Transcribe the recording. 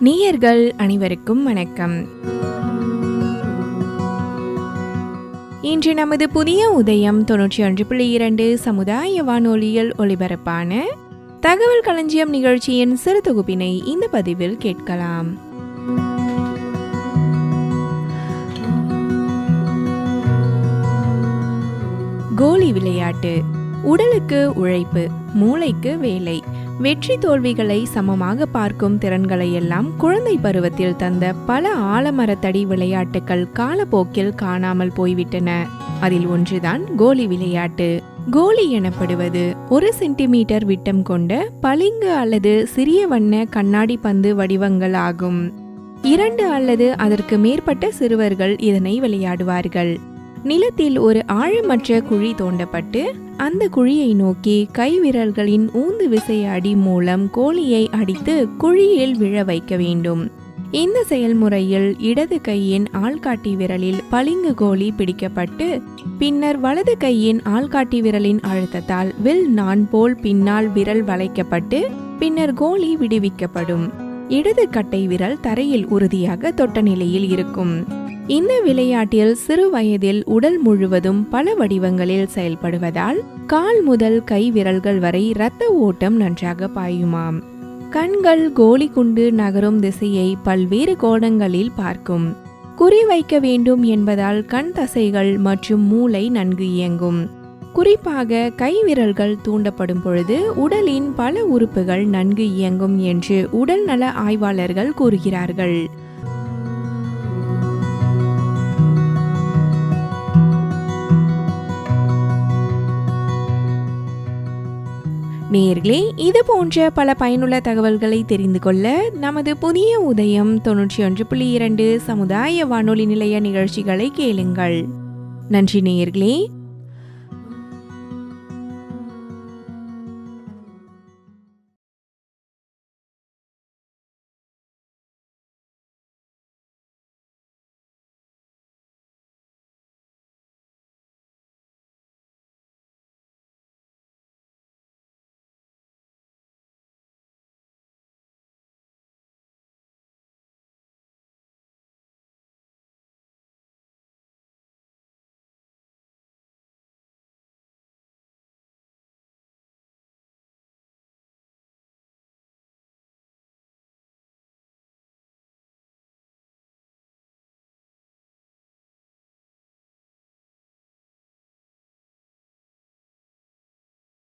நேயர்கள் அனைவருக்கும் வணக்கம். இன்று நமது புதிய உதயம் 91.2 சமுதாய வானொலியில் ஒளிபரப்பான தகவல் களஞ்சியம் நிகழ்ச்சியின் சிறு தொகுப்பினை இந்த பதிவில் கேட்கலாம். கோலி விளையாட்டு. உடலுக்கு உழைப்பு, மூளைக்கு வேலை, வெற்றி தோல்விகளை சமமாக பார்க்கும் திறன்களை எல்லாம் குழந்தை பருவத்தில் தந்த பல ஆலமரத்தடி விளையாட்டுகள் காலப்போக்கில் காணாமல் போய்விட்டன. அதில் ஒன்றுதான் கோலி விளையாட்டு. கோலி எனப்படுவது 1 சென்டிமீட்டர் விட்டம் கொண்ட பளிங்கு அல்லது சிறிய வண்ண கண்ணாடி பந்து வடிவங்கள் ஆகும். 2 அல்லது அதற்கு மேற்பட்ட சிறுவர்கள் இதனை விளையாடுவார்கள். நிலத்தில் ஒரு ஆழமற்ற குழி தோண்டப்பட்டு அந்த குழியை நோக்கி கை விரல்களின் ஊந்து விசை அடி மூலம் கோலியை அடித்து குழியில் விழ வைக்க வேண்டும். இந்த செயல்முறையில் இடது கையின் ஆள்காட்டி விரலில் பளிங்கு கோலி பிடிக்கப்பட்டு பின்னர் வலது கையின் ஆள்காட்டி விரலின் அழுத்தத்தால் வில் நான் போல் பின்னால் விரல் வளைக்கப்பட்டு பின்னர் கோலி விடுவிக்கப்படும். இடது கட்டை விரல் தரையில் உறுதியாக தொட்ட நிலையில் இருக்கும். இந்த விளையாட்டில் சிறு வயதில் உடல் முழுவதும் பல வடிவங்களில் செயல்படுவதால் கால் முதல் கை விரல்கள் வரை இரத்த ஓட்டம் நன்றாக பாயுமாம். கண்கள் கோலி குண்டு நகரும் திசையை பல்வேறு கோணங்களில் பார்க்கும். குறி வைக்க வேண்டும் என்பதால் கண் தசைகள் மற்றும் மூளை நன்கு இயங்கும். குறிப்பாக கை விரல்கள் தூண்டப்படும் பொழுது உடலின் பல உறுப்புகள் நன்கு இயங்கும் என்று உடல் நல ஆய்வாளர்கள் கூறுகிறார்கள். நேயர்களே, இது போன்ற பல பயனுள்ள தகவல்களை தெரிந்து கொள்ள நமது புதிய உதயம் 91.2 சமுதாய வானொலி நிலைய நிகழ்ச்சிகளை கேளுங்கள். நன்றி நேயர்களே.